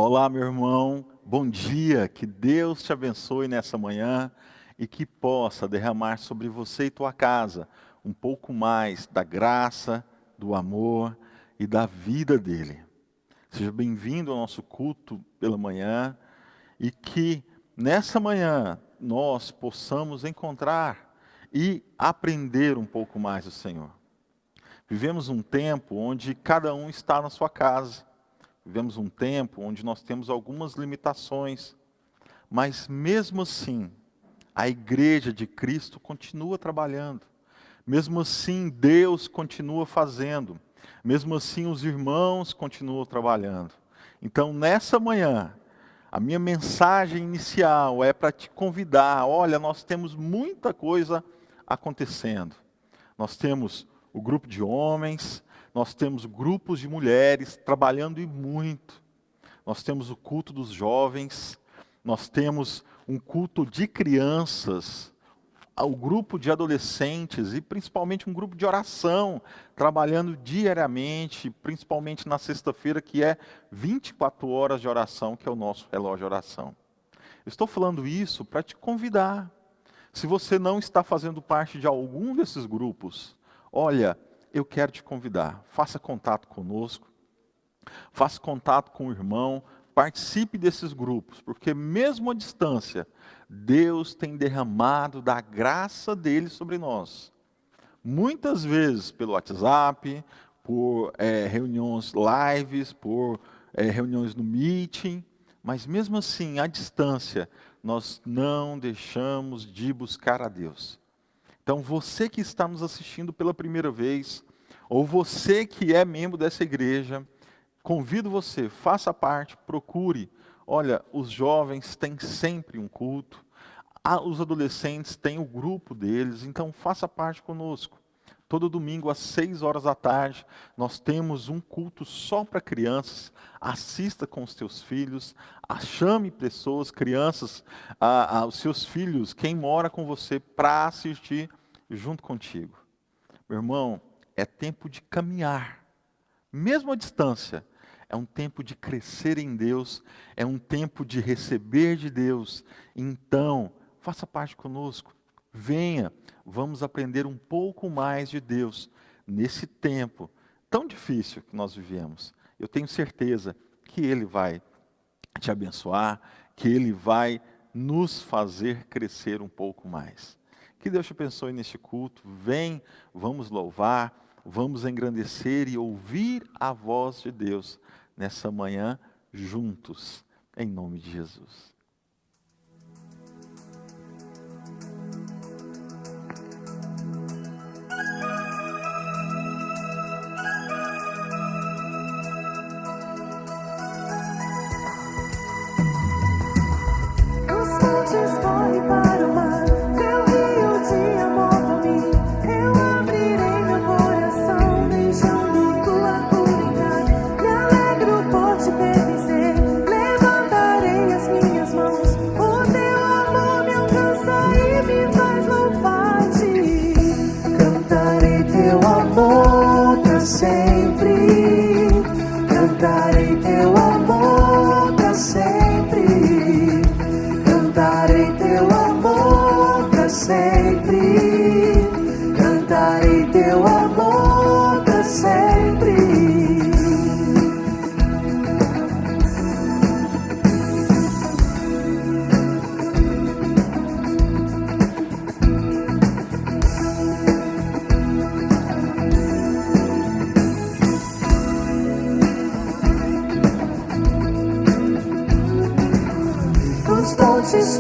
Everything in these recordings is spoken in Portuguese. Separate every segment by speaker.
Speaker 1: Olá, meu irmão, bom dia, que Deus te abençoe nessa manhã e que possa derramar sobre você e tua casa um pouco mais da graça, do amor e da vida dele. Seja bem-vindo ao nosso culto pela manhã e que nessa manhã nós possamos encontrar e aprender um pouco mais do Senhor. Vivemos um tempo onde cada um está na sua casa. Vivemos um tempo onde nós temos algumas limitações, mas mesmo assim, a igreja de Cristo continua trabalhando. Mesmo assim, Deus continua fazendo. Mesmo assim, os irmãos continuam trabalhando. Então, nessa manhã, a minha mensagem inicial é para te convidar. Olha, nós temos muita coisa acontecendo. Nós temos o grupo de homens, nós temos grupos de mulheres trabalhando e muito. Nós temos o culto dos jovens, nós temos um culto de crianças, o grupo de adolescentes e principalmente um grupo de oração, trabalhando diariamente, principalmente na sexta-feira, que é 24 horas de oração, que é o nosso relógio de oração. Eu estou falando isso para te convidar. Se você não está fazendo parte de algum desses grupos, olha, eu quero te convidar, faça contato conosco, faça contato com o irmão, participe desses grupos, porque mesmo à distância, Deus tem derramado da graça dele sobre nós. Muitas vezes pelo WhatsApp, por reuniões lives, por reuniões no meeting, mas mesmo assim, à distância, nós não deixamos de buscar a Deus. Então, você que está nos assistindo pela primeira vez, ou você que é membro dessa igreja, convido você, faça parte, procure. Olha, os jovens têm sempre um culto, os adolescentes têm o grupo deles, então faça parte conosco. Todo domingo às 6 horas da tarde, nós temos um culto só para crianças. Assista com os teus filhos, chame pessoas, crianças, os seus filhos, quem mora com você, para assistir junto contigo. Meu irmão, é tempo de caminhar, mesmo à distância. É um tempo de crescer em Deus, é um tempo de receber de Deus. Então, faça parte conosco, venha, vamos aprender um pouco mais de Deus nesse tempo tão difícil que nós vivemos. Eu tenho certeza que Ele vai te abençoar, que Ele vai nos fazer crescer um pouco mais. Que Deus te abençoe neste culto. Vem, vamos louvar, vamos engrandecer e ouvir a voz de Deus nessa manhã juntos, em nome de Jesus.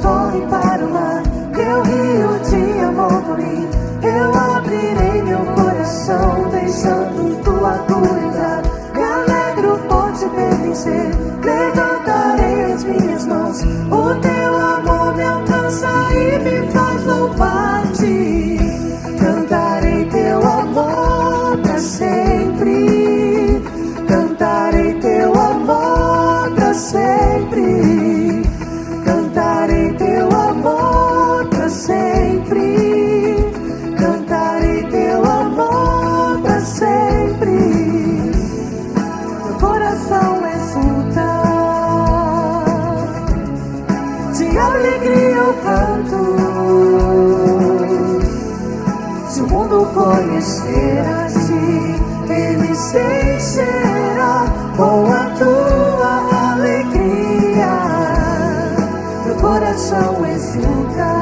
Speaker 2: Corre para o mar, teu rio de amor por mim. Eu abrirei meu coração, deixando tua cura entrar. Me alegro por te pertencer, levantarei as minhas mãos. O teu amor me alcança e me faz louvar-te. Cantarei teu amor para sempre. Cantarei teu amor para sempre. Cantarei teu amor para sempre. Cantarei teu amor para sempre. Meu coração exulta. de alegria eu canto. Se o mundo conhecer assim, ele se encherá com a tua alegria. Meu coração exulta,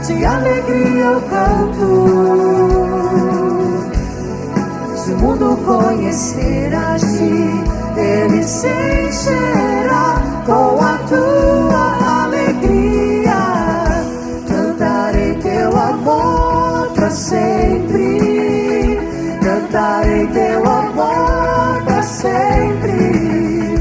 Speaker 2: de alegria eu canto. Se o mundo conhecer assim, ele se encherá com a tua alegria. Cantarei teu amor pra sempre, cantarei teu amor pra sempre,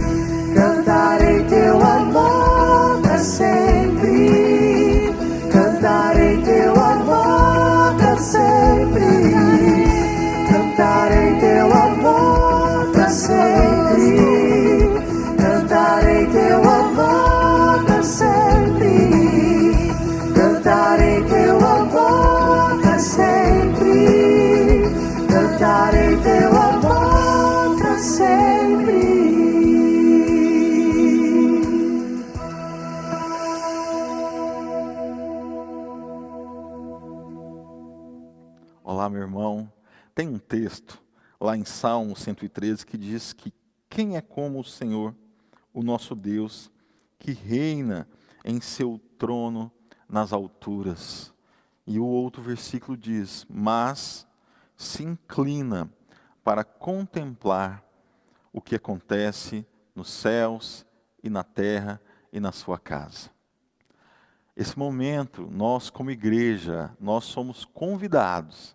Speaker 2: cantarei teu amor pra sempre, cantarei teu amor pra sempre, cantarei teu amor pra sempre, cantarei teu amor pra sempre, cantarei teu amor pra sempre, cantarei teu amor pra sempre.
Speaker 1: Olá, meu irmão. Tem um texto lá em Salmo 113 que diz que quem é como o Senhor, o nosso Deus, que reina em seu trono nas alturas. E o outro versículo diz, mas se inclina para contemplar o que acontece nos céus e na terra e na sua casa. Esse momento, nós como igreja, nós somos convidados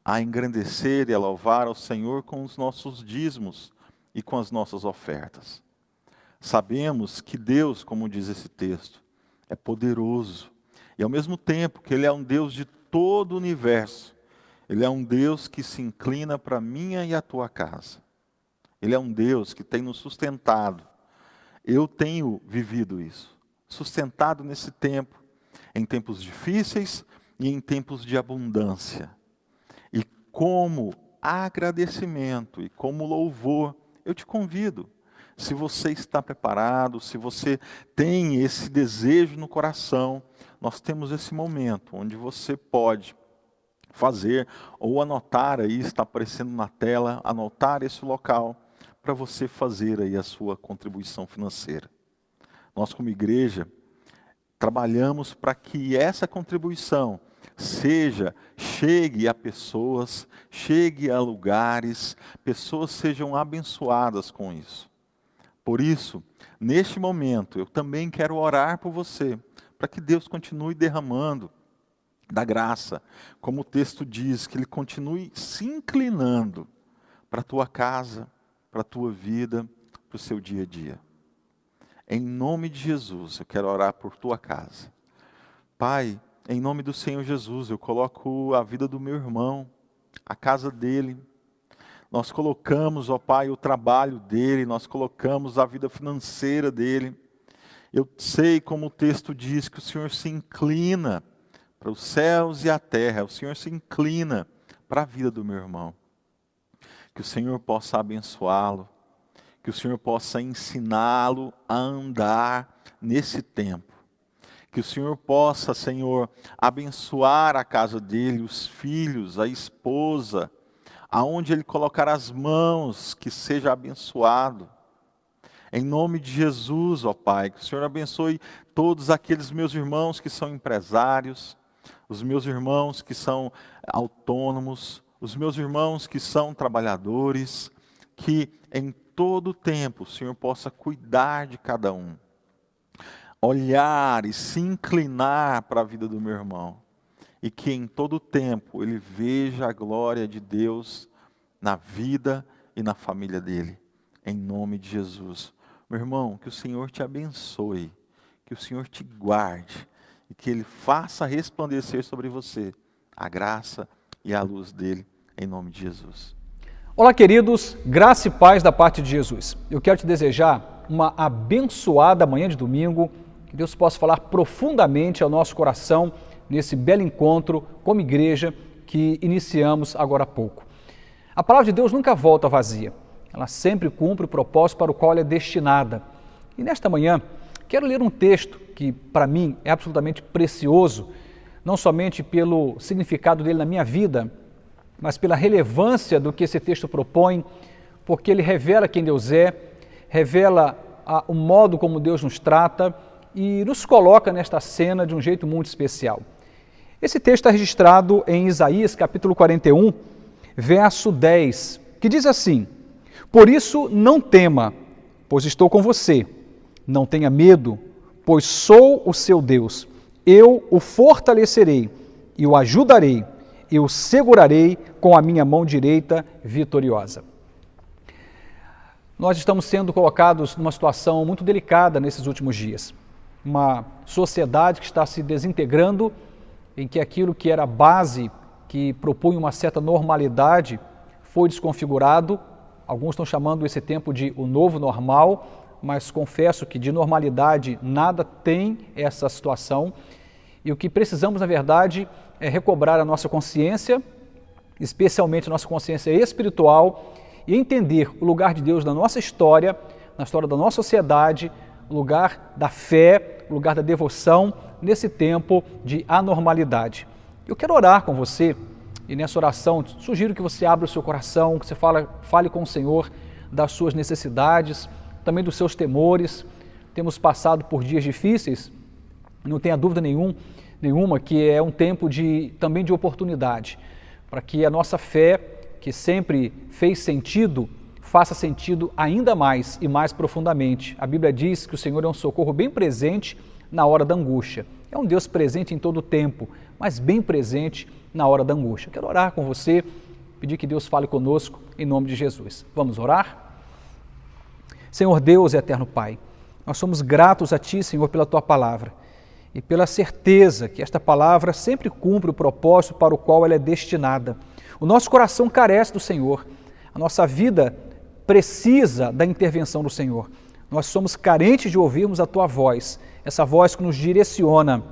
Speaker 1: a engrandecer e a louvar ao Senhor com os nossos dízimos e com as nossas ofertas. Sabemos que Deus, como diz esse texto, é poderoso. E ao mesmo tempo que Ele é um Deus de todo o universo, Ele é um Deus que se inclina para a minha e a tua casa. Ele é um Deus que tem nos sustentado. Eu tenho vivido isso, sustentado nesse tempo, em tempos difíceis e em tempos de abundância. E como agradecimento e como louvor, eu te convido, se você está preparado, se você tem esse desejo no coração, nós temos esse momento onde você pode fazer ou anotar aí, está aparecendo na tela, anotar esse local para você fazer aí a sua contribuição financeira. Nós como igreja trabalhamos para que essa contribuição chegue a pessoas, chegue a lugares, pessoas sejam abençoadas com isso. Por isso, neste momento, eu também quero orar por você, para que Deus continue derramando da graça, como o texto diz, que Ele continue se inclinando para a tua casa, para a tua vida, para o seu dia a dia. Em nome de Jesus, eu quero orar por tua casa. Pai, em nome do Senhor Jesus, eu coloco a vida do meu irmão, a casa dele. Nós colocamos, ó Pai, o trabalho dele, nós colocamos a vida financeira dele. Eu sei, como o texto diz, que o Senhor se inclina para os céus e a terra, o Senhor se inclina para a vida do meu irmão. Que o Senhor possa abençoá-lo, que o Senhor possa ensiná-lo a andar nesse tempo. Que o Senhor possa, Senhor, abençoar a casa dele, os filhos, a esposa, aonde ele colocar as mãos, que seja abençoado. Em nome de Jesus, ó Pai, que o Senhor abençoe todos aqueles meus irmãos que são empresários, os meus irmãos que são autônomos, os meus irmãos que são trabalhadores, que em todo o tempo o Senhor possa cuidar de cada um. Olhar e se inclinar para a vida do meu irmão. E que em todo o tempo ele veja a glória de Deus na vida e na família dele. Em nome de Jesus. Meu irmão, que o Senhor te abençoe, que o Senhor te guarde e que Ele faça resplandecer sobre você a graça e a luz dele, em nome de Jesus.
Speaker 3: Olá, queridos, graça e paz da parte de Jesus. Eu quero te desejar uma abençoada manhã de domingo, que Deus possa falar profundamente ao nosso coração nesse belo encontro como igreja que iniciamos agora há pouco. A palavra de Deus nunca volta vazia. Ela sempre cumpre o propósito para o qual ela é destinada. E nesta manhã, quero ler um texto que, para mim, é absolutamente precioso, não somente pelo significado dele na minha vida, mas pela relevância do que esse texto propõe, porque ele revela quem Deus é, revela o modo como Deus nos trata e nos coloca nesta cena de um jeito muito especial. Esse texto está registrado em Isaías, capítulo 41, verso 10, que diz assim: Por isso não tema, pois estou com você. Não tenha medo, pois sou o seu Deus. Eu o fortalecerei e o ajudarei, e o segurarei com a minha mão direita vitoriosa. Nós estamos sendo colocados numa situação muito delicada nesses últimos dias. Uma sociedade que está se desintegrando, em que aquilo que era base, que propunha uma certa normalidade, foi desconfigurado. Alguns estão chamando esse tempo de o novo normal, mas confesso que de normalidade nada tem essa situação. E o que precisamos, na verdade, é recobrar a nossa consciência, especialmente a nossa consciência espiritual, e entender o lugar de Deus na nossa história, na história da nossa sociedade, o lugar da fé, o lugar da devoção, nesse tempo de anormalidade. Eu quero orar com você, e nessa oração sugiro que você abra o seu coração, que você fale com o Senhor das suas necessidades, também dos seus temores. Temos passado por dias difíceis, não tenha dúvida nenhuma que é um tempo também de oportunidade, para que a nossa fé, que sempre fez sentido, faça sentido ainda mais e mais profundamente. A Bíblia diz que o Senhor é um socorro bem presente na hora da angústia. É um Deus presente em todo o tempo, mas bem presente na hora da angústia. Quero orar com você, pedir que Deus fale conosco em nome de Jesus. Vamos orar? Senhor Deus e eterno Pai, nós somos gratos a Ti, Senhor, pela Tua palavra e pela certeza que esta palavra sempre cumpre o propósito para o qual ela é destinada. O nosso coração carece do Senhor, a nossa vida precisa da intervenção do Senhor. Nós somos carentes de ouvirmos a Tua voz, essa voz que nos direciona,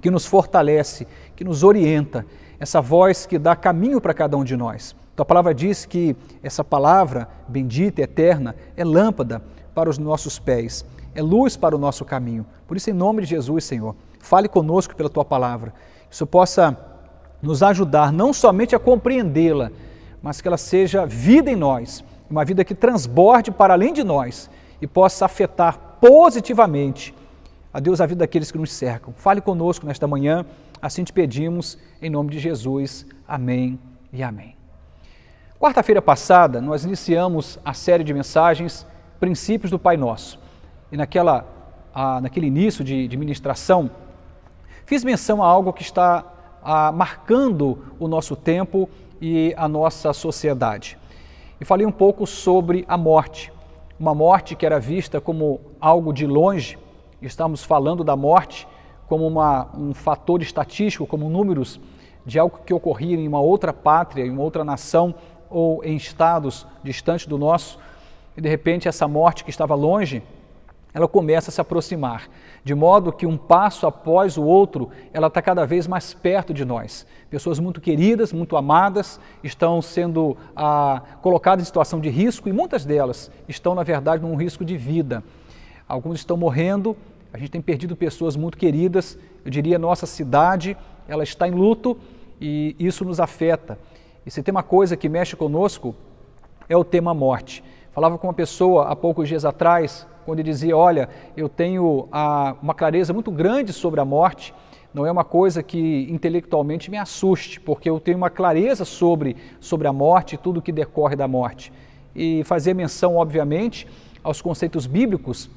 Speaker 3: que nos fortalece, que nos orienta, essa voz que dá caminho para cada um de nós. Tua palavra diz que essa palavra bendita e eterna é lâmpada para os nossos pés, é luz para o nosso caminho. Por isso, em nome de Jesus, Senhor, fale conosco pela Tua palavra, que isso possa nos ajudar não somente a compreendê-la, mas que ela seja vida em nós, uma vida que transborde para além de nós e possa afetar positivamente, a Deus, a vida daqueles que nos cercam. Fale conosco nesta manhã, assim te pedimos, em nome de Jesus. Amém e amém. Quarta-feira passada, nós iniciamos a série de mensagens Princípios do Pai Nosso. E naquele início de ministração, fiz menção a algo que está marcando o nosso tempo e a nossa sociedade. E falei um pouco sobre a morte, uma morte que era vista como algo de longe. Estamos falando da morte como um fator estatístico, como números de algo que ocorria em uma outra pátria, em uma outra nação ou em estados distantes do nosso. E de repente essa morte que estava longe, ela começa a se aproximar, de modo que um passo após o outro, ela está cada vez mais perto de nós. Pessoas muito queridas, muito amadas, estão sendo colocadas em situação de risco e muitas delas estão, na verdade, num risco de vida. Alguns estão morrendo, a gente tem perdido pessoas muito queridas, eu diria nossa cidade, ela está em luto e isso nos afeta. E se tem uma coisa que mexe conosco, é o tema morte. Falava com uma pessoa há poucos dias atrás, quando ele dizia, olha, eu tenho uma clareza muito grande sobre a morte, não é uma coisa que intelectualmente me assuste, porque eu tenho uma clareza sobre a morte e tudo que decorre da morte. E fazia menção, obviamente, aos conceitos bíblicos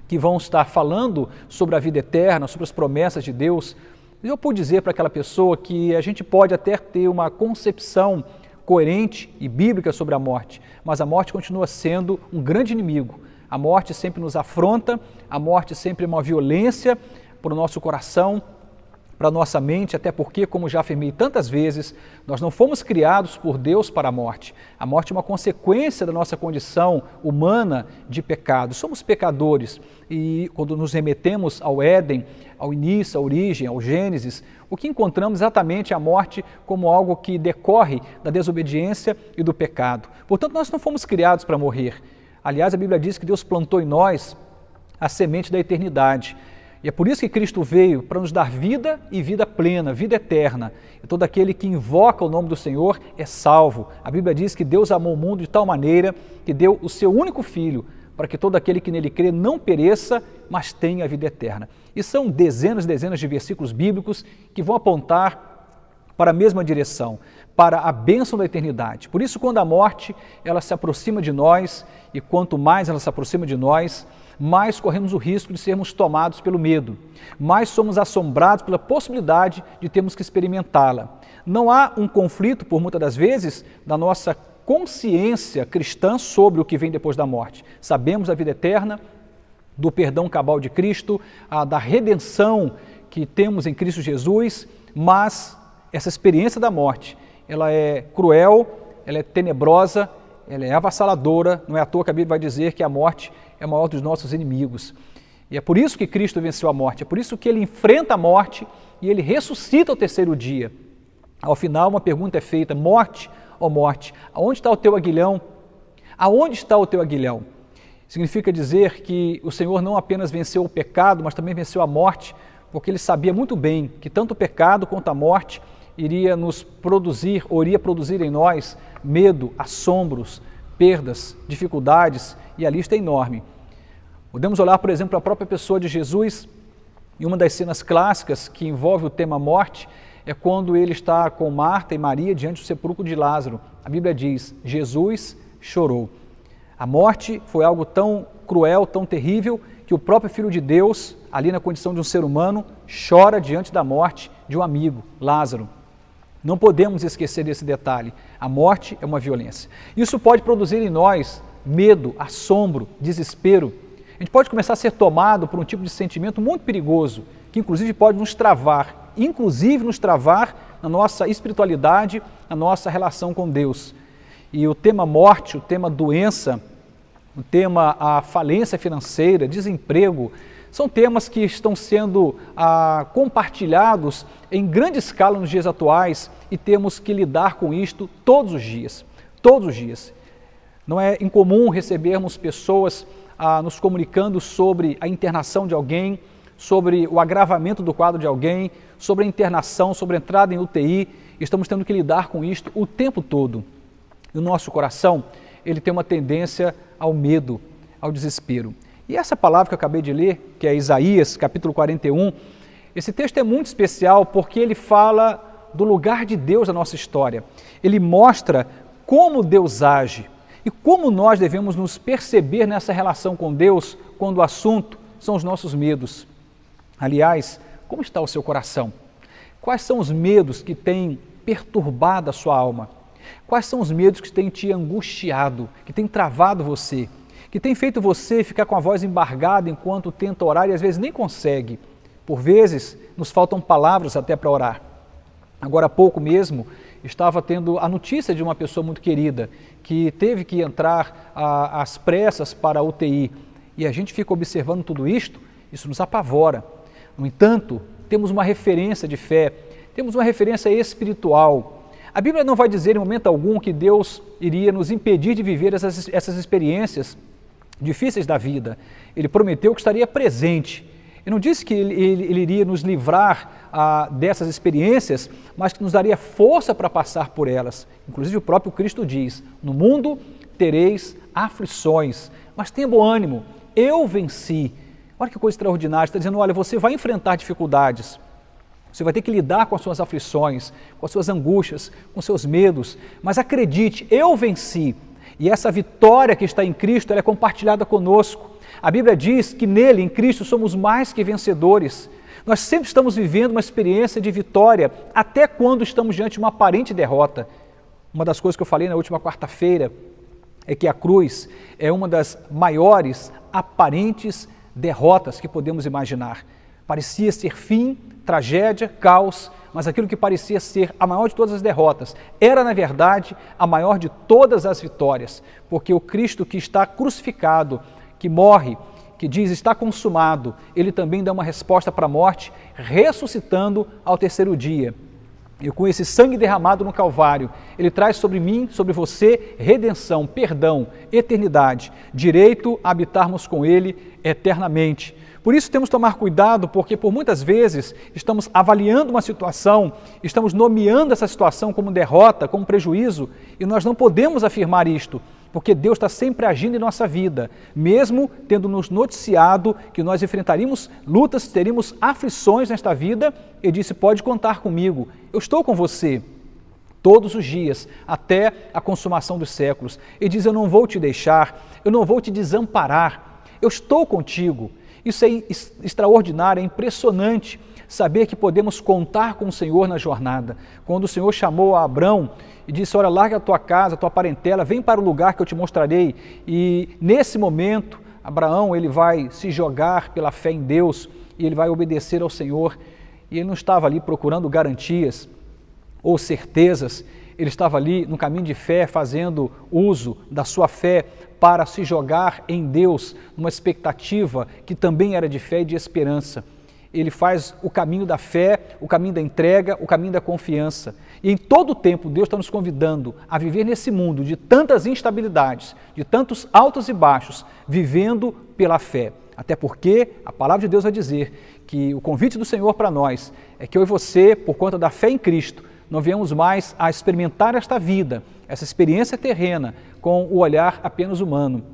Speaker 3: que vão estar falando sobre a vida eterna, sobre as promessas de Deus. E eu pude dizer para aquela pessoa que a gente pode até ter uma concepção coerente e bíblica sobre a morte, mas a morte continua sendo um grande inimigo. A morte sempre nos afronta, a morte sempre é uma violência para o nosso coração, para a nossa mente, até porque, como já afirmei tantas vezes, nós não fomos criados por Deus para a morte. A morte é uma consequência da nossa condição humana de pecado. Somos pecadores e quando nos remetemos ao Éden, ao início, à origem, ao Gênesis, o que encontramos exatamente é a morte como algo que decorre da desobediência e do pecado. Portanto, nós não fomos criados para morrer. Aliás, a Bíblia diz que Deus plantou em nós a semente da eternidade. E é por isso que Cristo veio, para nos dar vida e vida plena, vida eterna. E todo aquele que invoca o nome do Senhor é salvo. A Bíblia diz que Deus amou o mundo de tal maneira que deu o seu único Filho, para que todo aquele que nele crê não pereça, mas tenha a vida eterna. E são dezenas e dezenas de versículos bíblicos que vão apontar para a mesma direção, para a bênção da eternidade. Por isso, quando a morte ela se aproxima de nós, e quanto mais ela se aproxima de nós, mais corremos o risco de sermos tomados pelo medo, mais somos assombrados pela possibilidade de termos que experimentá-la. Não há um conflito, por muitas das vezes, da nossa consciência cristã sobre o que vem depois da morte. Sabemos da vida eterna, do perdão cabal de Cristo, da redenção que temos em Cristo Jesus, mas essa experiência da morte, ela é cruel, ela é tenebrosa, ela é avassaladora. Não é à toa que a Bíblia vai dizer que a morte é o maior dos nossos inimigos. E é por isso que Cristo venceu a morte, é por isso que Ele enfrenta a morte e Ele ressuscita ao terceiro dia. Ao final, uma pergunta é feita: morte, ó morte, aonde está o teu aguilhão? Aonde está o teu aguilhão? Significa dizer que o Senhor não apenas venceu o pecado, mas também venceu a morte, porque Ele sabia muito bem que tanto o pecado quanto a morte iria nos produzir, ou iria produzir em nós medo, assombros, perdas, dificuldades, e a lista é enorme. Podemos olhar, por exemplo, a própria pessoa de Jesus, e uma das cenas clássicas que envolve o tema morte é quando ele está com Marta e Maria diante do sepulcro de Lázaro. A Bíblia diz: Jesus chorou. A morte foi algo tão cruel, tão terrível, que o próprio Filho de Deus, ali na condição de um ser humano, chora diante da morte de um amigo, Lázaro. Não podemos esquecer desse detalhe. A morte é uma violência. Isso pode produzir em nós medo, assombro, desespero. A gente pode começar a ser tomado por um tipo de sentimento muito perigoso, que inclusive pode nos travar, na nossa espiritualidade, na nossa relação com Deus. E o tema morte, o tema doença, o tema a falência financeira, desemprego, são temas que estão sendo compartilhados em grande escala nos dias atuais e temos que lidar com isto todos os dias, todos os dias. Não é incomum recebermos pessoas nos comunicando sobre a internação de alguém, sobre o agravamento do quadro de alguém, sobre a internação, sobre a entrada em UTI. Estamos tendo que lidar com isto o tempo todo. E o nosso coração, ele tem uma tendência ao medo, ao desespero. E essa palavra que eu acabei de ler, que é Isaías, capítulo 41, esse texto é muito especial porque ele fala do lugar de Deus na nossa história. Ele mostra como Deus age e como nós devemos nos perceber nessa relação com Deus quando o assunto são os nossos medos. Aliás, como está o seu coração? Quais são os medos que têm perturbado a sua alma? Quais são os medos que têm te angustiado, que têm travado você, que têm feito você ficar com a voz embargada enquanto tenta orar e às vezes nem consegue? Por vezes, nos faltam palavras até para orar. Agora há pouco mesmo, estava tendo a notícia de uma pessoa muito querida que teve que entrar às pressas para a UTI. E a gente fica observando tudo isto, isso nos apavora. No entanto, temos uma referência de fé, temos uma referência espiritual. A Bíblia não vai dizer em momento algum que Deus iria nos impedir de viver essas experiências difíceis da vida. Ele prometeu que estaria presente. Ele não disse que ele iria nos livrar dessas experiências, mas que nos daria força para passar por elas. Inclusive o próprio Cristo diz: no mundo tereis aflições, mas tenha bom ânimo, eu venci. Olha que coisa extraordinária, está dizendo: olha, você vai enfrentar dificuldades, você vai ter que lidar com as suas aflições, com as suas angústias, com os seus medos, mas acredite, eu venci. E essa vitória que está em Cristo, ela é compartilhada conosco. A Bíblia diz que nele, em Cristo, somos mais que vencedores. Nós sempre estamos vivendo uma experiência de vitória, até quando estamos diante de uma aparente derrota. Uma das coisas que eu falei na última quarta-feira é que a cruz é uma das maiores aparentes derrotas que podemos imaginar. Parecia ser fim, tragédia, caos, mas aquilo que parecia ser a maior de todas as derrotas era, na verdade, a maior de todas as vitórias, porque o Cristo que está crucificado, que morre, que diz está consumado, ele também dá uma resposta para a morte, ressuscitando ao terceiro dia. E com esse sangue derramado no Calvário, Ele traz sobre mim, sobre você, redenção, perdão, eternidade, direito a habitarmos com Ele eternamente. Por isso temos que tomar cuidado, porque por muitas vezes estamos avaliando uma situação, estamos nomeando essa situação como derrota, como prejuízo, e nós não podemos afirmar isto, porque Deus está sempre agindo em nossa vida, mesmo tendo nos noticiado que nós enfrentaríamos lutas, teríamos aflições nesta vida. Ele disse: pode contar comigo, eu estou com você todos os dias, até a consumação dos séculos. Ele diz: eu não vou te deixar, eu não vou te desamparar, eu estou contigo. Isso é extraordinário, é impressionante saber que podemos contar com o Senhor na jornada. Quando o Senhor chamou a Abrão e disse: olha, larga a tua casa, a tua parentela, vem para o lugar que eu te mostrarei. E nesse momento, Abraão, ele vai se jogar pela fé em Deus e ele vai obedecer ao Senhor. E ele não estava ali procurando garantias ou certezas, ele estava ali no caminho de fé, fazendo uso da sua fé para se jogar em Deus, numa expectativa que também era de fé e de esperança. Ele faz o caminho da fé, o caminho da entrega, o caminho da confiança. E em todo o tempo Deus está nos convidando a viver nesse mundo de tantas instabilidades, de tantos altos e baixos, vivendo pela fé. Até porque a palavra de Deus vai dizer que o convite do Senhor para nós é que eu e você, por conta da fé em Cristo, não viemos mais a experimentar esta vida, essa experiência terrena, com o olhar apenas humano,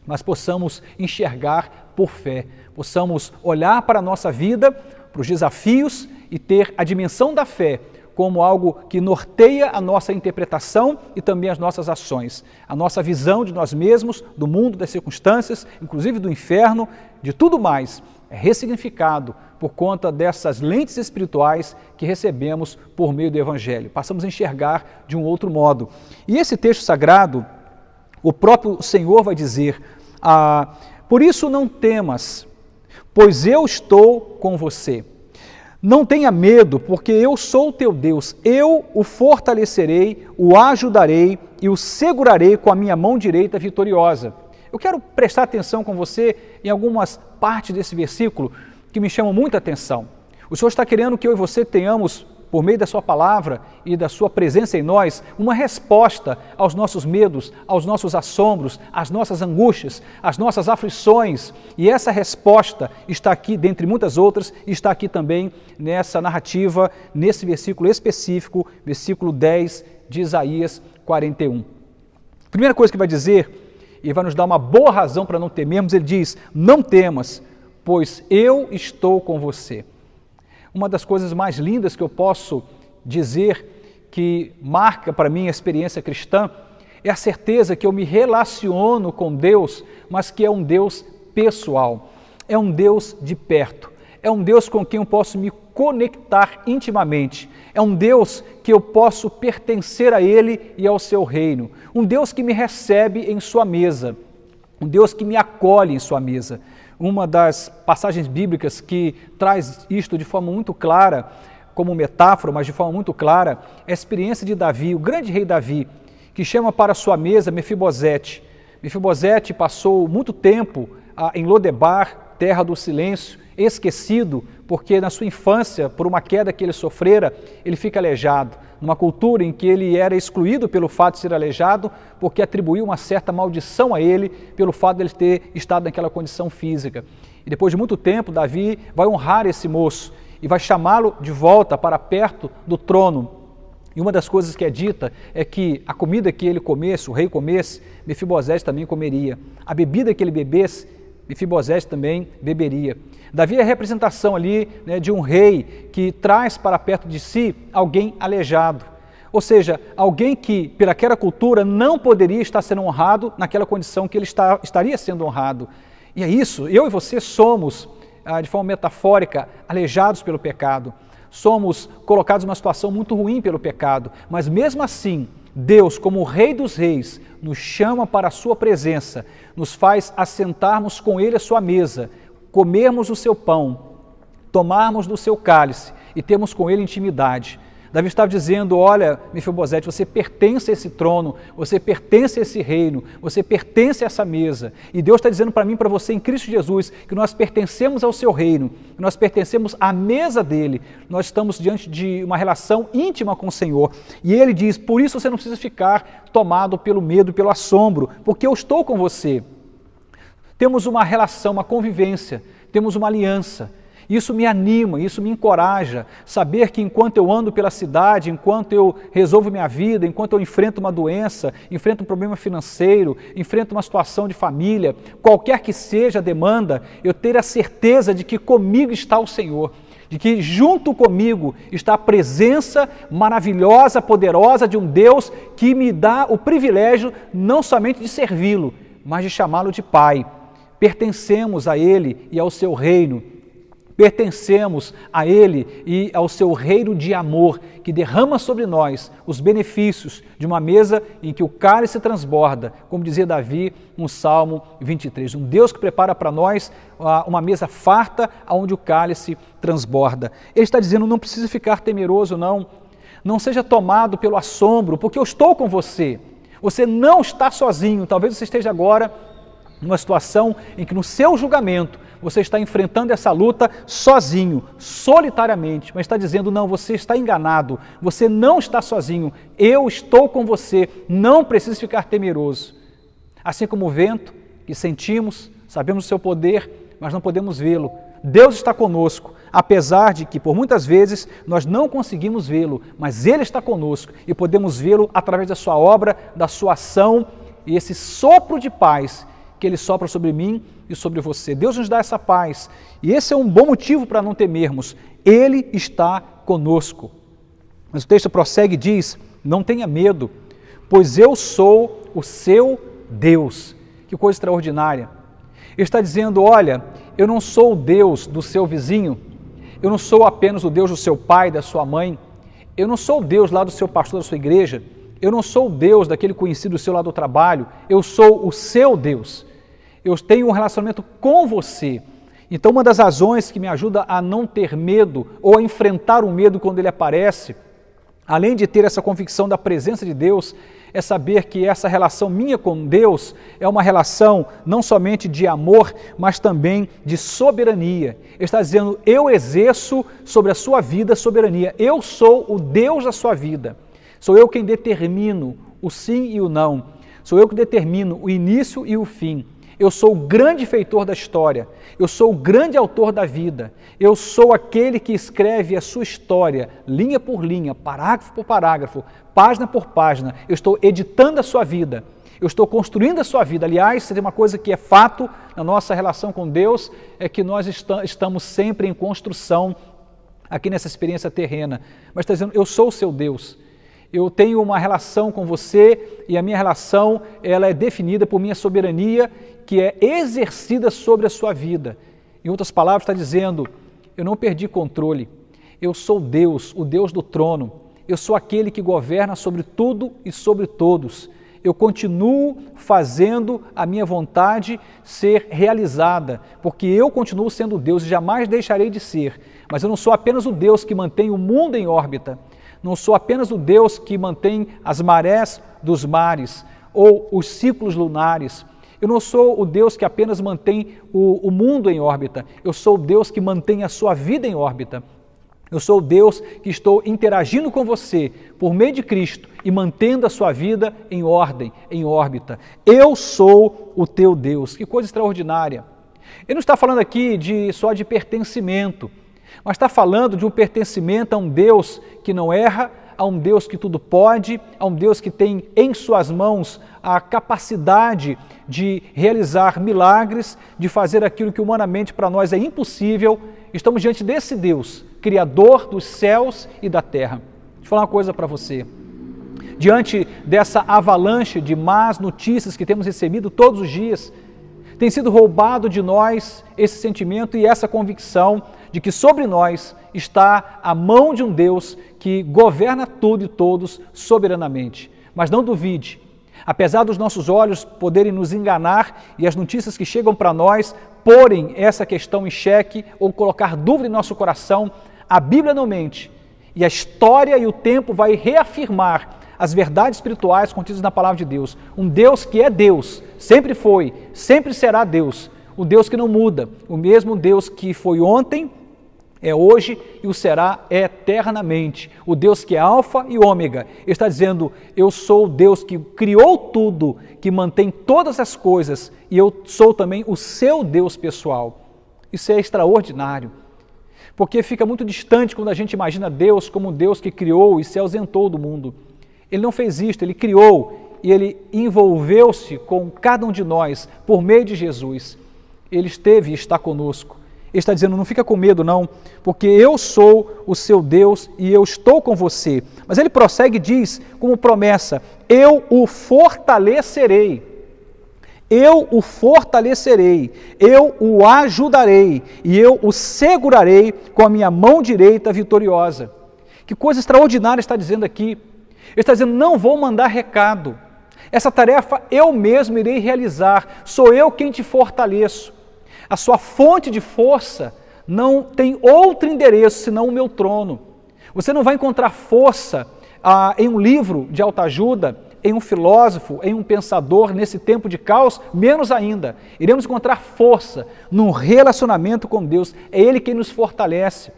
Speaker 3: mas possamos enxergar por fé, possamos olhar para a nossa vida, para os desafios e ter a dimensão da fé como algo que norteia a nossa interpretação e também as nossas ações, a nossa visão de nós mesmos, do mundo, das circunstâncias, inclusive do inferno, de tudo mais, é ressignificado por conta dessas lentes espirituais que recebemos por meio do Evangelho. Passamos a enxergar de um outro modo. E esse texto sagrado, o próprio Senhor vai dizer: por isso não temas, pois eu estou com você. Não tenha medo, porque eu sou o teu Deus. Eu o fortalecerei, o ajudarei e o segurarei com a minha mão direita vitoriosa. Eu quero prestar atenção com você em algumas partes desse versículo que me chamam muita atenção. O Senhor está querendo que eu e você tenhamos, por meio da sua palavra e da sua presença em nós, uma resposta aos nossos medos, aos nossos assombros, às nossas angústias, às nossas aflições. E essa resposta está aqui, dentre muitas outras, está aqui também nessa narrativa, nesse versículo específico, versículo 10 de Isaías 41. Primeira coisa que vai dizer, e vai nos dar uma boa razão para não temermos, ele diz: não temas, pois eu estou com você. Uma das coisas mais lindas que eu posso dizer que marca para mim a experiência cristã é a certeza que eu me relaciono com Deus, mas que é um Deus pessoal, é um Deus de perto, é um Deus com quem eu posso me conectar intimamente, é um Deus que eu posso pertencer a Ele e ao seu reino, um Deus que me recebe em sua mesa, um Deus que me acolhe em sua mesa. Uma das passagens bíblicas que traz isto de forma muito clara, como metáfora, mas de forma muito clara, é a experiência de Davi, o grande rei Davi, que chama para sua mesa Mefibosete. Mefibosete passou muito tempo em Lodebar, terra do silêncio, esquecido, porque na sua infância, por uma queda que ele sofrera, ele fica aleijado. Numa cultura em que ele era excluído pelo fato de ser aleijado, porque atribuiu uma certa maldição a ele, pelo fato de ele ter estado naquela condição física. E depois de muito tempo, Davi vai honrar esse moço e vai chamá-lo de volta para perto do trono. E uma das coisas que é dita é que a comida que ele comesse, o rei comesse, Mefibosete também comeria. A bebida que ele bebesse, Mefibosete também beberia. Davi é a representação ali, né, de um rei que traz para perto de si alguém aleijado. Ou seja, alguém que, pelaquela cultura, não poderia estar sendo honrado naquela condição que ele estaria sendo honrado. E é isso, eu e você somos, de forma metafórica, aleijados pelo pecado. Somos colocados numa situação muito ruim pelo pecado, mas mesmo assim, Deus, como o Rei dos Reis, nos chama para a sua presença, nos faz assentarmos com Ele à sua mesa, comermos o seu pão, tomarmos do seu cálice e termos com Ele intimidade. Davi estava dizendo, olha, Mefibosete, você pertence a esse trono, você pertence a esse reino, você pertence a essa mesa. E Deus está dizendo para mim e para você em Cristo Jesus que nós pertencemos ao seu reino, que nós pertencemos à mesa dele, nós estamos diante de uma relação íntima com o Senhor. E ele diz, por isso você não precisa ficar tomado pelo medo, pelo assombro, porque eu estou com você. Temos uma relação, uma convivência, temos uma aliança. Isso me anima, isso me encoraja, saber que enquanto eu ando pela cidade, enquanto eu resolvo minha vida, enquanto eu enfrento uma doença, enfrento um problema financeiro, enfrento uma situação de família, qualquer que seja a demanda, eu ter a certeza de que comigo está o Senhor, de que junto comigo está a presença maravilhosa, poderosa de um Deus que me dá o privilégio não somente de servi-lo, mas de chamá-lo de Pai. Pertencemos a Ele e ao seu reino. Pertencemos a Ele e ao seu reino de amor, que derrama sobre nós os benefícios de uma mesa em que o cálice transborda, como dizia Davi no Salmo 23. Um Deus que prepara para nós uma mesa farta, onde o cálice transborda. Ele está dizendo, não precisa ficar temeroso, não seja tomado pelo assombro, porque eu estou com você. Você não está sozinho, talvez você esteja agora numa situação em que no seu julgamento você está enfrentando essa luta sozinho, solitariamente, mas está dizendo, não, você está enganado, você não está sozinho, eu estou com você, não precisa ficar temeroso. Assim como o vento que sentimos, sabemos o seu poder, mas não podemos vê-lo. Deus está conosco, apesar de que por muitas vezes nós não conseguimos vê-lo, mas Ele está conosco e podemos vê-lo através da sua obra, da sua ação e esse sopro de paz que Ele sopra sobre mim e sobre você. Deus nos dá essa paz e esse é um bom motivo para não temermos. Ele está conosco. Mas o texto prossegue e diz, não tenha medo, pois eu sou o seu Deus. Que coisa extraordinária. Ele está dizendo, olha, eu não sou o Deus do seu vizinho, eu não sou apenas o Deus do seu pai, da sua mãe, eu não sou o Deus lá do seu pastor da sua igreja, eu não sou o Deus daquele conhecido seu lá do trabalho, eu sou o seu Deus. Eu tenho um relacionamento com você. Então, uma das razões que me ajuda a não ter medo ou a enfrentar o medo quando ele aparece, além de ter essa convicção da presença de Deus, é saber que essa relação minha com Deus é uma relação não somente de amor, mas também de soberania. Ele está dizendo, eu exerço sobre a sua vida soberania, eu sou o Deus da sua vida. Sou eu quem determino o sim e o não, sou eu que determino o início e o fim. Eu sou o grande feitor da história, eu sou o grande autor da vida, eu sou aquele que escreve a sua história, linha por linha, parágrafo por parágrafo, página por página. Eu estou editando a sua vida, eu estou construindo a sua vida. Aliás, se tem uma coisa que é fato na nossa relação com Deus, é que nós estamos sempre em construção aqui nessa experiência terrena. Mas está dizendo, eu sou o seu Deus. Eu tenho uma relação com você e a minha relação ela é definida por minha soberania que é exercida sobre a sua vida. Em outras palavras, está dizendo, eu não perdi controle, eu sou Deus, o Deus do trono, eu sou aquele que governa sobre tudo e sobre todos. Eu continuo fazendo a minha vontade ser realizada, porque eu continuo sendo Deus e jamais deixarei de ser. Mas eu não sou apenas o Deus que mantém o mundo em órbita, não sou apenas o Deus que mantém as marés dos mares ou os ciclos lunares. Eu não sou o Deus que apenas mantém o mundo em órbita. Eu sou o Deus que mantém a sua vida em órbita. Eu sou o Deus que estou interagindo com você por meio de Cristo e mantendo a sua vida em ordem, em órbita. Eu sou o teu Deus. Que coisa extraordinária. Ele não está falando aqui só de pertencimento, mas está falando de um pertencimento a um Deus que não erra, a um Deus que tudo pode, a um Deus que tem em suas mãos a capacidade de realizar milagres, de fazer aquilo que humanamente para nós é impossível. Estamos diante desse Deus, Criador dos céus e da terra. Deixa eu falar uma coisa para você. Diante dessa avalanche de más notícias que temos recebido todos os dias, tem sido roubado de nós esse sentimento e essa convicção de que sobre nós está a mão de um Deus que governa tudo e todos soberanamente. Mas não duvide, apesar dos nossos olhos poderem nos enganar e as notícias que chegam para nós porem essa questão em xeque ou colocar dúvida em nosso coração, a Bíblia não mente E a história e o tempo vai reafirmar as verdades espirituais contidas na palavra de Deus. Um Deus que é Deus, sempre foi, sempre será Deus. O Deus que não muda, o mesmo Deus que foi ontem, é hoje e o será eternamente. O Deus que é alfa e ômega. Ele está dizendo, eu sou o Deus que criou tudo, que mantém todas as coisas, e eu sou também o seu Deus pessoal. Isso é extraordinário, porque fica muito distante quando a gente imagina Deus como um Deus que criou e se ausentou do mundo. Ele não fez isto, ele criou e ele envolveu-se com cada um de nós por meio de Jesus. Ele esteve e está conosco. Ele está dizendo, não fica com medo não, porque eu sou o seu Deus e eu estou com você. Mas ele prossegue e diz, como promessa, eu o fortalecerei. Eu o fortalecerei, eu o ajudarei e eu o segurarei com a minha mão direita vitoriosa. Que coisa extraordinária está dizendo aqui. Ele está dizendo, não vou mandar recado. Essa tarefa eu mesmo irei realizar, sou eu quem te fortaleço. A sua fonte de força não tem outro endereço senão o meu trono. Você não vai encontrar força em um livro de autoajuda, em um filósofo, em um pensador nesse tempo de caos, menos ainda. Iremos encontrar força num relacionamento com Deus. É Ele quem nos fortalece.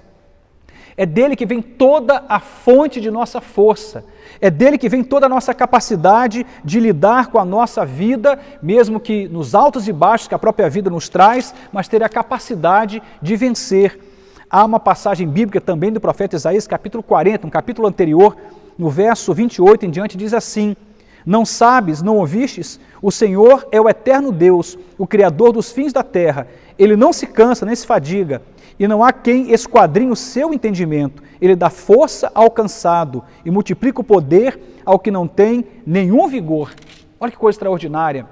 Speaker 3: É dele que vem toda a fonte de nossa força. É dele que vem toda a nossa capacidade de lidar com a nossa vida, mesmo que nos altos e baixos que a própria vida nos traz, mas ter a capacidade de vencer. Há uma passagem bíblica também do profeta Isaías, capítulo 40, um capítulo anterior, no verso 28 em diante, diz assim, não sabes, não ouvistes? O Senhor é o eterno Deus, o Criador dos fins da terra. Ele não se cansa, nem se fadiga, e não há quem esquadrinhe o seu entendimento. Ele dá força ao cansado e multiplica o poder ao que não tem nenhum vigor. Olha que coisa extraordinária.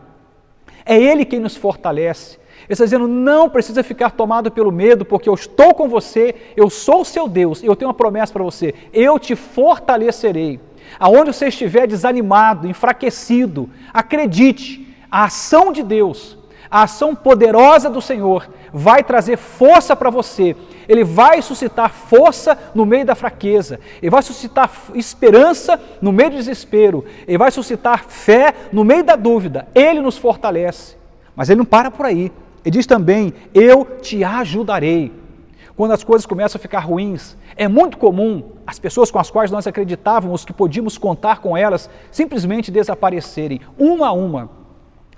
Speaker 3: É Ele quem nos fortalece. Ele está dizendo, não precisa ficar tomado pelo medo, porque eu estou com você, eu sou o seu Deus, e eu tenho uma promessa para você, eu te fortalecerei. Aonde você estiver desanimado, enfraquecido, acredite, a ação de Deus, a ação poderosa do Senhor vai trazer força para você. Ele vai suscitar força no meio da fraqueza. Ele vai suscitar esperança no meio do desespero. Ele vai suscitar fé no meio da dúvida. Ele nos fortalece. Mas ele não para por aí. Ele diz também, eu te ajudarei. Quando as coisas começam a ficar ruins, é muito comum as pessoas com as quais nós acreditávamos que podíamos contar com elas simplesmente desaparecerem, uma a uma.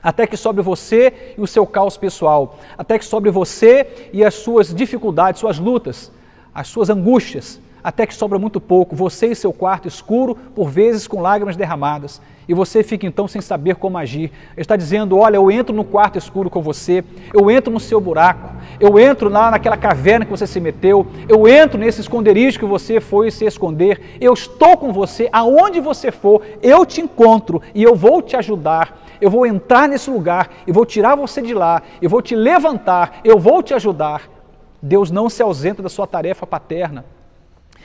Speaker 3: Até que sobre você e o seu caos pessoal, até que sobre você e as suas dificuldades, suas lutas, as suas angústias, até que sobra muito pouco, você e seu quarto escuro, por vezes com lágrimas derramadas, e você fica então sem saber como agir. Ele está dizendo, olha, eu entro no quarto escuro com você, eu entro no seu buraco, eu entro lá naquela caverna que você se meteu, eu entro nesse esconderijo que você foi se esconder, eu estou com você, aonde você for, eu te encontro e eu vou te ajudar. Eu vou entrar nesse lugar, eu vou tirar você de lá, eu vou te levantar, eu vou te ajudar. Deus não se ausenta da sua tarefa paterna.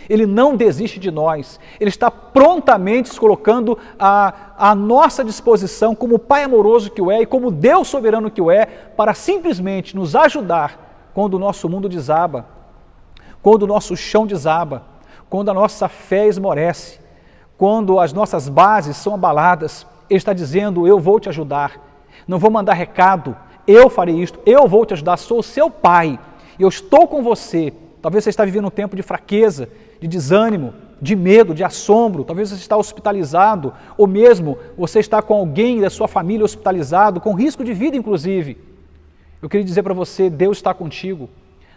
Speaker 3: Ele não desiste de nós. Ele está prontamente se colocando à nossa disposição como Pai amoroso que o é e como Deus soberano que o é, para simplesmente nos ajudar quando o nosso mundo desaba, quando o nosso chão desaba, quando a nossa fé esmorece, quando as nossas bases são abaladas. Ele está dizendo, eu vou te ajudar, não vou mandar recado, eu farei isto, eu vou te ajudar, sou o seu pai, eu estou com você. Talvez você está vivendo um tempo de fraqueza, de desânimo, de medo, de assombro, talvez você está hospitalizado, ou mesmo você está com alguém da sua família hospitalizado, com risco de vida inclusive. Eu queria dizer para você, Deus está contigo,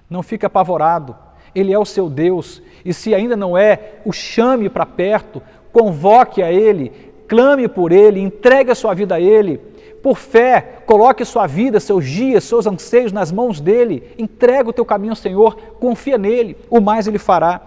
Speaker 3: não fique apavorado, Ele é o seu Deus, e se ainda não é, o chame para perto, convoque a Ele, clame por Ele, entregue a sua vida a Ele, por fé, coloque sua vida, seus dias, seus anseios nas mãos dEle, entrega o teu caminho ao Senhor, confia nele, o mais Ele fará.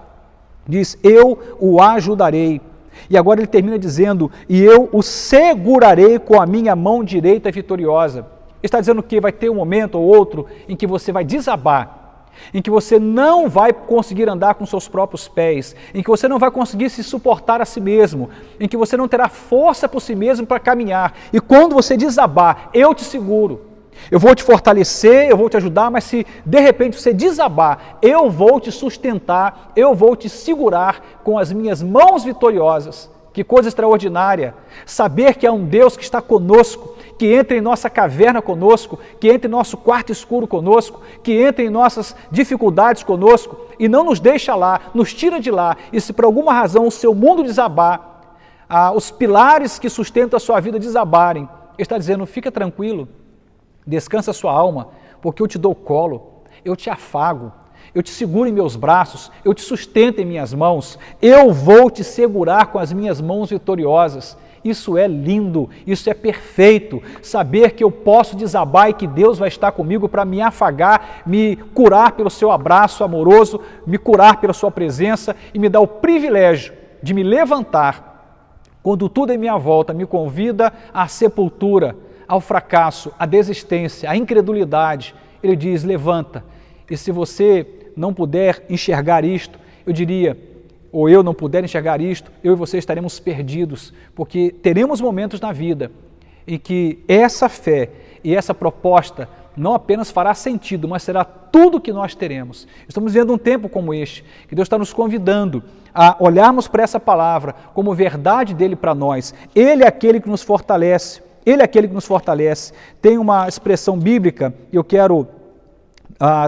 Speaker 3: Diz, eu o ajudarei. E agora ele termina dizendo, e eu o segurarei com a minha mão direita vitoriosa. Ele está dizendo que vai ter um momento ou outro em que você vai desabar, em que você não vai conseguir andar com seus próprios pés, em que você não vai conseguir se suportar a si mesmo, em que você não terá força por si mesmo para caminhar. E quando você desabar, eu te seguro, Eu vou te fortalecer, eu vou te ajudar, mas se de repente você desabar, eu vou te sustentar, eu vou te segurar com as minhas mãos vitoriosas. Que coisa extraordinária! Saber que há um Deus que está conosco, que entra em nossa caverna conosco, que entra em nosso quarto escuro conosco, que entra em nossas dificuldades conosco e não nos deixa lá, nos tira de lá. E se por alguma razão o seu mundo desabar, os pilares que sustentam a sua vida desabarem, Ele está dizendo, fica tranquilo, descansa a sua alma, porque eu te dou colo, eu te afago, eu te seguro em meus braços, eu te sustento em minhas mãos, eu vou te segurar com as minhas mãos vitoriosas. Isso é lindo, isso é perfeito, saber que eu posso desabar e que Deus vai estar comigo para me afagar, me curar pelo seu abraço amoroso, me curar pela sua presença e me dar o privilégio de me levantar quando tudo em minha volta me convida à sepultura, ao fracasso, à desistência, à incredulidade. Ele diz, levanta. E se você não puder enxergar isto, eu diria, ou eu não puder enxergar isto, eu e você estaremos perdidos, porque teremos momentos na vida em que essa fé e essa proposta não apenas fará sentido, mas será tudo que nós teremos. Estamos vivendo um tempo como este, que Deus está nos convidando a olharmos para essa palavra como verdade dele para nós. Ele é aquele que nos fortalece, Ele é aquele que nos fortalece. Tem uma expressão bíblica, e eu quero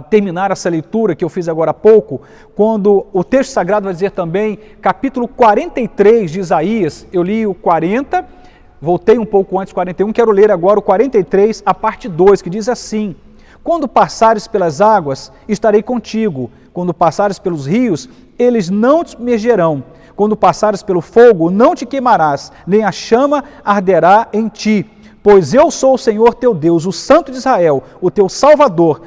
Speaker 3: terminar essa leitura que eu fiz agora há pouco, quando o texto sagrado vai dizer também, capítulo 43 de Isaías, eu li o 40, voltei um pouco antes, 41, quero ler agora o 43, a parte 2, que diz assim, quando passares pelas águas, estarei contigo, quando passares pelos rios, eles não te submergerão, quando passares pelo fogo, não te queimarás, nem a chama arderá em ti. Pois eu sou o Senhor teu Deus, o Santo de Israel, o teu Salvador.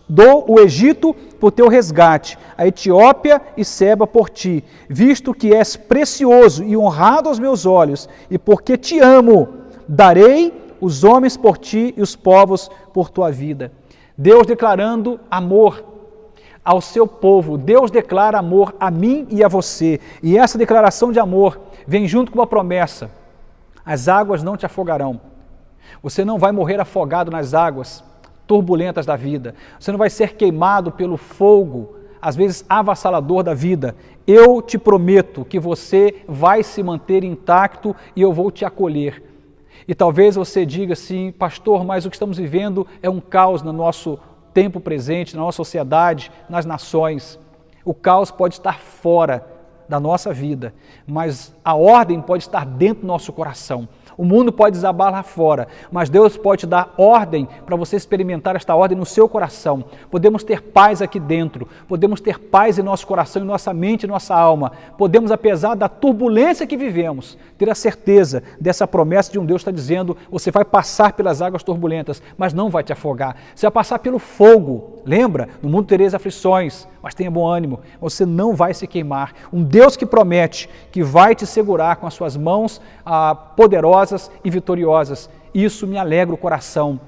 Speaker 3: Dou o Egito por teu resgate, a Etiópia e Seba por ti, visto que és precioso e honrado aos meus olhos, e porque te amo, darei os homens por ti e os povos por tua vida. Deus declarando amor ao seu povo, Deus declara amor a mim e a você, e essa declaração de amor vem junto com uma promessa, as águas não te afogarão. Você não vai morrer afogado nas águas turbulentas da vida. Você não vai ser queimado pelo fogo, às vezes avassalador da vida. Eu te prometo que você vai se manter intacto e eu vou te acolher. E talvez você diga assim, pastor, mas o que estamos vivendo é um caos no nosso tempo presente, na nossa sociedade, nas nações. O caos pode estar fora da nossa vida, mas a ordem pode estar dentro do nosso coração. O mundo pode desabar lá fora, mas Deus pode te dar ordem para você experimentar esta ordem no seu coração. Podemos ter paz aqui dentro, podemos ter paz em nosso coração, em nossa mente, em nossa alma. Podemos, apesar da turbulência que vivemos, ter a certeza dessa promessa de um Deus que está dizendo, você vai passar pelas águas turbulentas, mas não vai te afogar. Você vai passar pelo fogo. Lembra? No mundo tereis aflições, mas tenha bom ânimo. Você não vai se queimar. Um Deus que promete que vai te segurar com as suas mãos poderosas e vitoriosas. Isso me alegra o coração.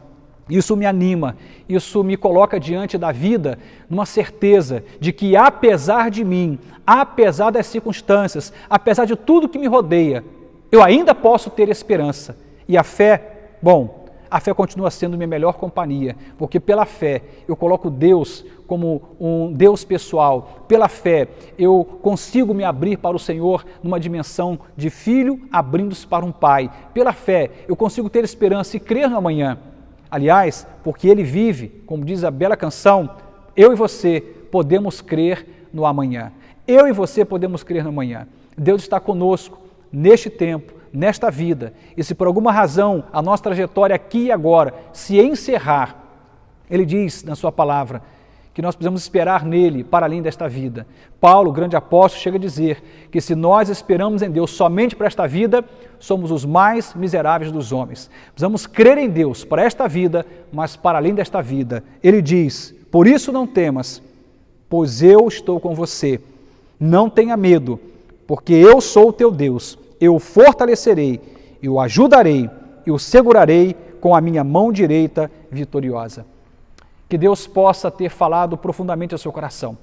Speaker 3: Isso me anima. Isso me coloca diante da vida numa certeza de que apesar de mim, apesar das circunstâncias, apesar de tudo que me rodeia, eu ainda posso ter esperança. E a fé, a fé continua sendo minha melhor companhia, porque pela fé eu coloco Deus como um Deus pessoal. Pela fé eu consigo me abrir para o Senhor numa dimensão de filho abrindo-se para um pai. Pela fé eu consigo ter esperança e crer no amanhã. Aliás, porque Ele vive, como diz a bela canção, eu e você podemos crer no amanhã. Eu e você podemos crer no amanhã. Deus está conosco neste tempo, nesta vida, e se por alguma razão a nossa trajetória aqui e agora se encerrar, Ele diz na sua palavra que nós precisamos esperar nele para além desta vida. Paulo, o grande apóstolo, chega a dizer que se nós esperamos em Deus somente para esta vida, somos os mais miseráveis dos homens. Precisamos crer em Deus para esta vida, mas para além desta vida. Ele diz, por isso não temas, pois eu estou com você. Não tenha medo, porque eu sou o teu Deus. Eu o fortalecerei, eu o ajudarei, eu o segurarei com a minha mão direita vitoriosa. Que Deus possa ter falado profundamente ao seu coração.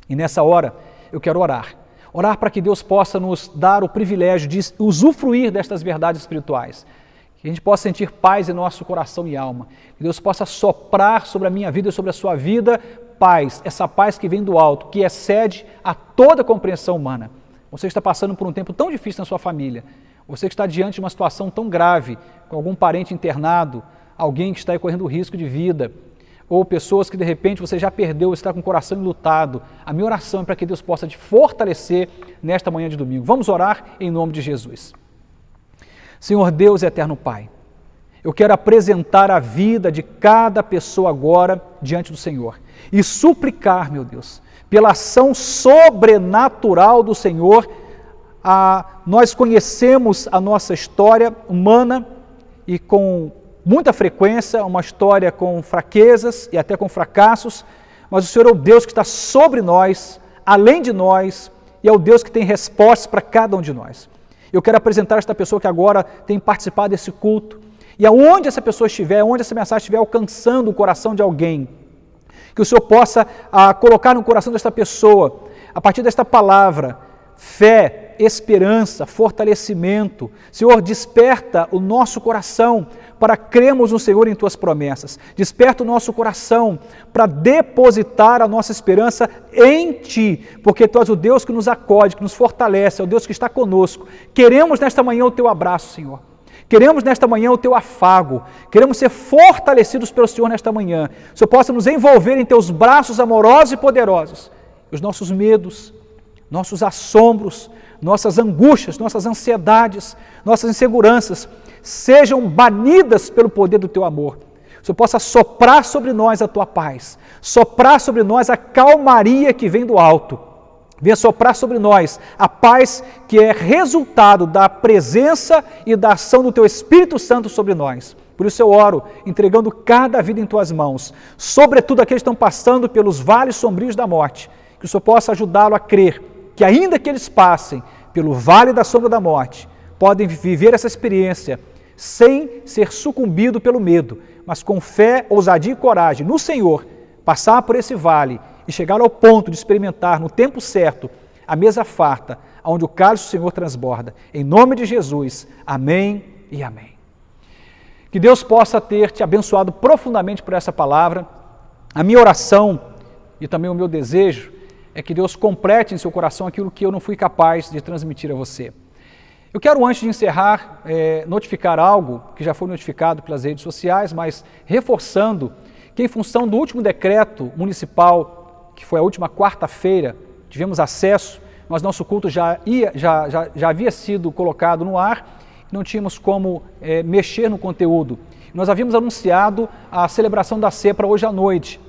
Speaker 3: E nessa hora eu quero orar. Orar para que Deus possa nos dar o privilégio de usufruir destas verdades espirituais. Que a gente possa sentir paz em nosso coração e alma. Que Deus possa soprar sobre a minha vida e sobre a sua vida paz, essa paz que vem do alto, que excede a toda compreensão humana. Você que está passando por um tempo tão difícil na sua família, você que está diante de uma situação tão grave, com algum parente internado, alguém que está aí correndo risco de vida, ou pessoas que de repente você já perdeu, você está com o coração enlutado. A minha oração é para que Deus possa te fortalecer nesta manhã de domingo. Vamos orar em nome de Jesus. Senhor Deus e eterno Pai, eu quero apresentar a vida de cada pessoa agora diante do Senhor e suplicar, meu Deus, pela ação sobrenatural do Senhor. Nós conhecemos a nossa história humana e com muita frequência, uma história com fraquezas e até com fracassos, mas o Senhor é o Deus que está sobre nós, além de nós, e é o Deus que tem respostas para cada um de nós. Eu quero apresentar esta pessoa que agora tem participado desse culto, e aonde essa pessoa estiver, onde essa mensagem estiver alcançando o coração de alguém, que o Senhor possa colocar no coração desta pessoa, a partir desta palavra, fé, esperança, fortalecimento. Senhor, desperta o nosso coração para crermos no Senhor em Tuas promessas. Desperta o nosso coração para depositar a nossa esperança em Ti, porque Tu és o Deus que nos acode, que nos fortalece, é o Deus que está conosco. Queremos nesta manhã o Teu abraço, Senhor. Queremos nesta manhã o Teu afago, queremos ser fortalecidos pelo Senhor nesta manhã. O Senhor possa nos envolver em Teus braços amorosos e poderosos. Os nossos medos, nossos assombros, nossas angústias, nossas ansiedades, nossas inseguranças sejam banidas pelo poder do Teu amor. O Senhor possa soprar sobre nós a Tua paz, soprar sobre nós a calmaria que vem do alto. Venha soprar sobre nós a paz que é resultado da presença e da ação do Teu Espírito Santo sobre nós. Por isso eu oro, entregando cada vida em Tuas mãos, sobretudo aqueles que estão passando pelos vales sombrios da morte, que o Senhor possa ajudá-lo a crer que ainda que eles passem pelo vale da sombra da morte, podem viver essa experiência sem ser sucumbido pelo medo, mas com fé, ousadia e coragem no Senhor, passar por esse vale e chegar ao ponto de experimentar no tempo certo a mesa farta, onde o cálice do Senhor transborda. Em nome de Jesus, amém e amém. Que Deus possa ter te abençoado profundamente por essa palavra. A minha oração e também o meu desejo é que Deus complete em seu coração aquilo que eu não fui capaz de transmitir a você. Eu quero, antes de encerrar, notificar algo que já foi notificado pelas redes sociais, mas reforçando que em função do último decreto municipal, que foi a última quarta-feira, tivemos acesso, mas nosso culto já havia sido colocado no ar, não tínhamos como mexer no conteúdo. Nós havíamos anunciado a celebração da ceia para hoje à noite,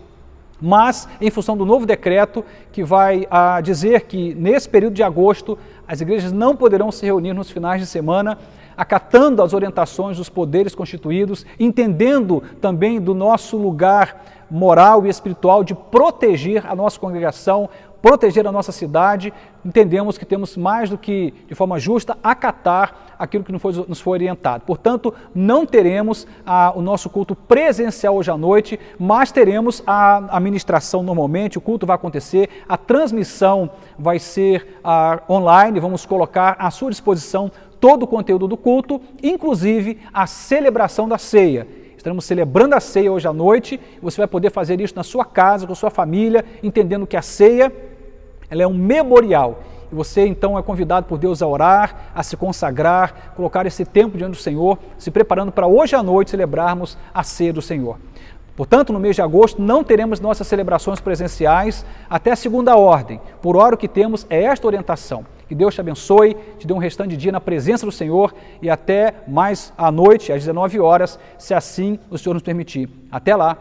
Speaker 3: mas em função do novo decreto que vai dizer que nesse período de agosto as igrejas não poderão se reunir nos finais de semana, acatando as orientações dos poderes constituídos, entendendo também do nosso lugar moral e espiritual de proteger a nossa congregação, proteger a nossa cidade. Entendemos que temos mais do que, de forma justa, acatar aquilo que nos foi orientado. Portanto, não teremos o nosso culto presencial hoje à noite, mas teremos a ministração normalmente, o culto vai acontecer, a transmissão vai ser online, vamos colocar à sua disposição todo o conteúdo do culto, inclusive a celebração da ceia. Estaremos celebrando a ceia hoje à noite, você vai poder fazer isso na sua casa, com a sua família, entendendo que a ceia ela é um memorial. E você então é convidado por Deus a orar, a se consagrar, colocar esse tempo diante do Senhor, se preparando para hoje à noite celebrarmos a ceia do Senhor. Portanto, no mês de agosto não teremos nossas celebrações presenciais até a segunda ordem. Por hora o que temos é esta orientação. Que Deus te abençoe, te dê um restante de dia na presença do Senhor e até mais à noite, às 19 horas, se assim o Senhor nos permitir. Até lá!